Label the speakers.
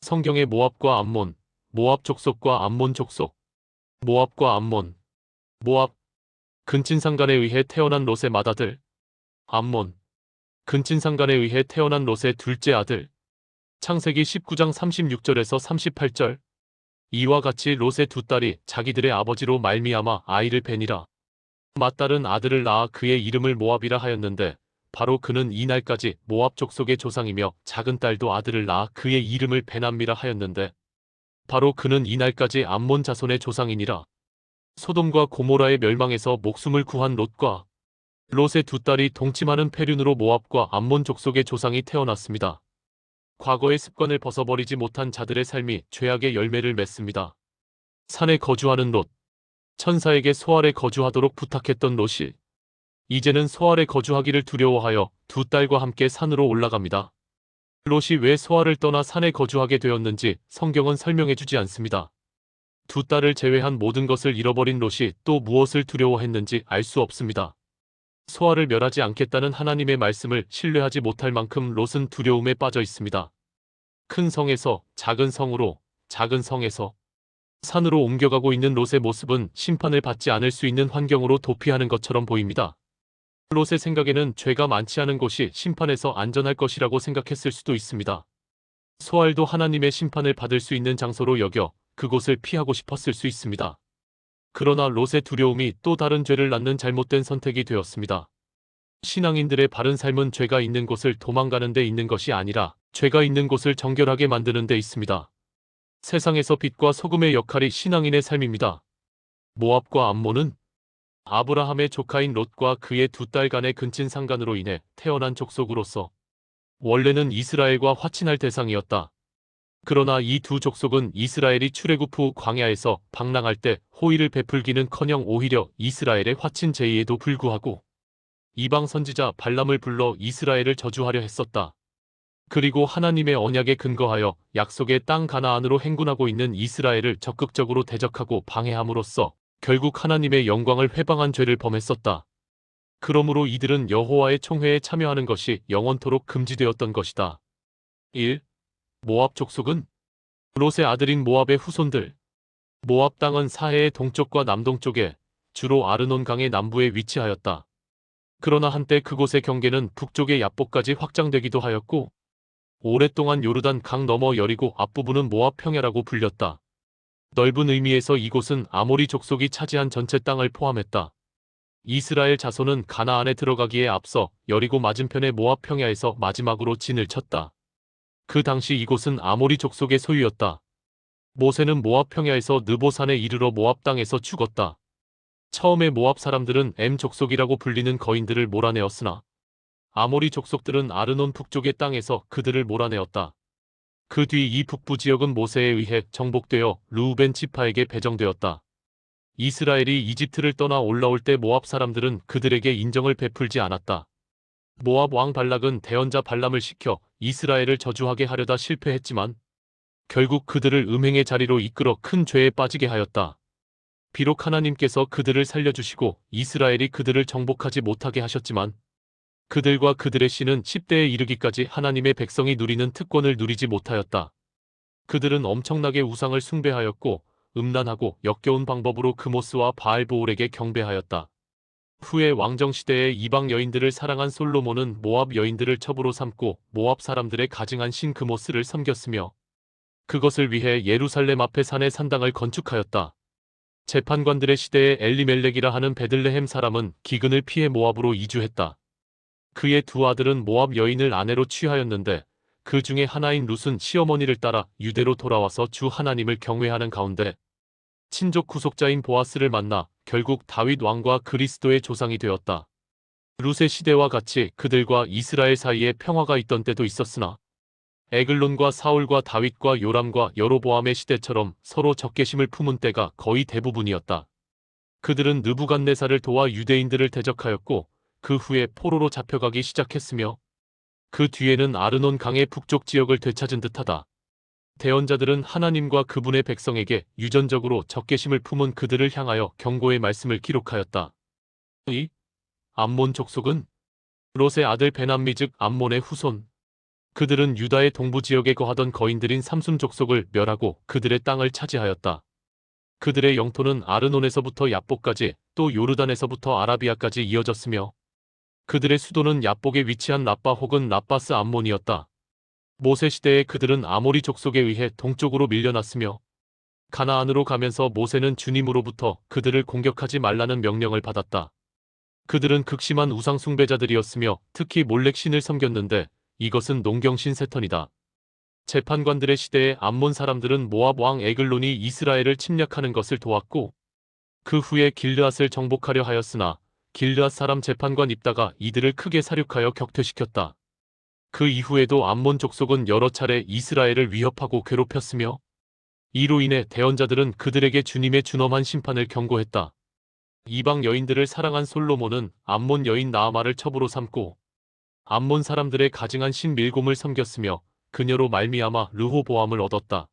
Speaker 1: 성경의 모압과 암몬, 모압 족속과 암몬 족속, 모압과 암몬, 모압, 근친상간에 의해 태어난 롯의 맏아들, 암몬, 근친상간에 의해 태어난 롯의 둘째 아들. 창세기 19장 36절에서 38절. 이와 같이 롯의 두 딸이 자기들의 아버지로 말미암아 아이를 베니라. 맏딸은 아들을 낳아 그의 이름을 모압이라 하였는데 바로 그는 이날까지 모압 족속의 조상이며 작은 딸도 아들을 낳아 그의 이름을 베남미라 하였는데 바로 그는 이날까지 암몬 자손의 조상이니라. 소돔과 고모라의 멸망에서 목숨을 구한 롯과 롯의 두 딸이 동침하는 폐륜으로 모압과 암몬 족속의 조상이 태어났습니다. 과거의 습관을 벗어버리지 못한 자들의 삶이 죄악의 열매를 맺습니다. 산에 거주하는 롯. 천사에게 소알에 거주하도록 부탁했던 롯이 이제는 소알에 거주하기를 두려워하여 두 딸과 함께 산으로 올라갑니다. 롯이 왜 소알을 떠나 산에 거주하게 되었는지 성경은 설명해주지 않습니다. 두 딸을 제외한 모든 것을 잃어버린 롯이 또 무엇을 두려워했는지 알 수 없습니다. 소알을 멸하지 않겠다는 하나님의 말씀을 신뢰하지 못할 만큼 롯은 두려움에 빠져 있습니다. 큰 성에서 작은 성으로, 작은 성에서 산으로 옮겨가고 있는 롯의 모습은 심판을 받지 않을 수 있는 환경으로 도피하는 것처럼 보입니다. 롯의 생각에는 죄가 많지 않은 곳이 심판에서 안전할 것이라고 생각했을 수도 있습니다. 소알도 하나님의 심판을 받을 수 있는 장소로 여겨 그곳을 피하고 싶었을 수 있습니다. 그러나 롯의 두려움이 또 다른 죄를 낳는 잘못된 선택이 되었습니다. 신앙인들의 바른 삶은 죄가 있는 곳을 도망가는 데 있는 것이 아니라 죄가 있는 곳을 정결하게 만드는 데 있습니다. 세상에서 빛과 소금의 역할이 신앙인의 삶입니다. 모압과 암몬은 아브라함의 조카인 롯과 그의 두 딸 간의 근친상간으로 인해 태어난 족속으로서 원래는 이스라엘과 화친할 대상이었다. 그러나 이 두 족속은 이스라엘이 출애굽 후 광야에서 방랑할 때 호의를 베풀기는커녕 오히려 이스라엘의 화친 제의에도 불구하고 이방 선지자 발람을 불러 이스라엘을 저주하려 했었다. 그리고 하나님의 언약에 근거하여 약속의 땅 가나안으로 행군하고 있는 이스라엘을 적극적으로 대적하고 방해함으로써 결국 하나님의 영광을 회방한 죄를 범했었다. 그러므로 이들은 여호와의 총회에 참여하는 것이 영원토록 금지되었던 것이다. 1. 모압 족속은 롯의 아들인 모압의 후손들. 모압 땅은 사해의 동쪽과 남동쪽에 주로 아르논 강의 남부에 위치하였다. 그러나 한때 그곳의 경계는 북쪽의 야복까지 확장되기도 하였고 오랫동안 요르단 강 너머 여리고 앞부분은 모압 평야라고 불렸다. 넓은 의미에서 이곳은 아모리 족속이 차지한 전체 땅을 포함했다. 이스라엘 자손은 가나안에 들어가기에 앞서 여리고 맞은편의 모압 평야에서 마지막으로 진을 쳤다. 그 당시 이곳은 아모리 족속의 소유였다. 모세는 모압 평야에서 느보산에 이르러 모압 땅에서 죽었다. 처음에 모압 사람들은 엠 족속이라고 불리는 거인들을 몰아내었으나 아모리 족속들은 아르논 북쪽의 땅에서 그들을 몰아내었다. 그 뒤 이 북부 지역은 모세에 의해 정복되어 르우벤 지파에게 배정되었다. 이스라엘이 이집트를 떠나 올라올 때 모압 사람들은 그들에게 인정을 베풀지 않았다. 모압 왕 발락은 대언자 발람을 시켜 이스라엘을 저주하게 하려다 실패했지만 결국 그들을 음행의 자리로 이끌어 큰 죄에 빠지게 하였다. 비록 하나님께서 그들을 살려주시고 이스라엘이 그들을 정복하지 못하게 하셨지만 그들과 그들의 씨는 10대에 이르기까지 하나님의 백성이 누리는 특권을 누리지 못하였다. 그들은 엄청나게 우상을 숭배하였고 음란하고 역겨운 방법으로 그모스와 바알보올에게 경배하였다. 후에 왕정시대에 이방 여인들을 사랑한 솔로몬은 모압 여인들을 첩으로 삼고 모압 사람들의 가증한 신 그모스를 섬겼으며 그것을 위해 예루살렘 앞에 산에 산당을 건축하였다. 재판관들의 시대에 엘리멜렉이라 하는 베들레헴 사람은 기근을 피해 모압으로 이주했다. 그의 두 아들은 모압 여인을 아내로 취하였는데 그 중에 하나인 룻은 시어머니를 따라 유대로 돌아와서 주 하나님을 경외하는 가운데 친족 구속자인 보아스를 만나 결국 다윗 왕과 그리스도의 조상이 되었다. 룻의 시대와 같이 그들과 이스라엘 사이에 평화가 있던 때도 있었으나 에글론과 사울과 다윗과 요람과 여로보암의 시대처럼 서로 적개심을 품은 때가 거의 대부분이었다. 그들은 느부갓네살을 도와 유대인들을 대적하였고 그 후에 포로로 잡혀가기 시작했으며 그 뒤에는 아르논 강의 북쪽 지역을 되찾은 듯하다. 대언자들은 하나님과 그분의 백성에게 유전적으로 적개심을 품은 그들을 향하여 경고의 말씀을 기록하였다. 2. 암몬 족속은 롯의 아들 베남미 즉 암몬의 후손. 그들은 유다의 동부 지역에 거하던 거인들인 삼순 족속을 멸하고 그들의 땅을 차지하였다. 그들의 영토는 아르논에서부터 야복까지 또 요르단에서부터 아라비아까지 이어졌으며 그들의 수도는 야복에 위치한 라빠 혹은 라파스 암몬이었다. 모세 시대에 그들은 아모리 족속에 의해 동쪽으로 밀려났으며 가나안으로 가면서 모세는 주님으로부터 그들을 공격하지 말라는 명령을 받았다. 그들은 극심한 우상 숭배자들이었으며 특히 몰렉 신을 섬겼는데 이것은 농경신 세턴이다. 재판관들의 시대에 암몬 사람들은 모압 왕 에글론이 이스라엘을 침략하는 것을 도왔고 그 후에 길르앗을 정복하려 하였으나 길르앗 사람 재판관 입다가 이들을 크게 사륙하여 격퇴시켰다. 그 이후에도 암몬 족속은 여러 차례 이스라엘을 위협하고 괴롭혔으며 이로 인해 대언자들은 그들에게 주님의 준엄한 심판을 경고했다. 이방 여인들을 사랑한 솔로몬은 암몬 여인 나아마를 첩으로 삼고 암몬 사람들의 가증한 신 밀곰을 섬겼으며 그녀로 말미암아 르호보암을 얻었다.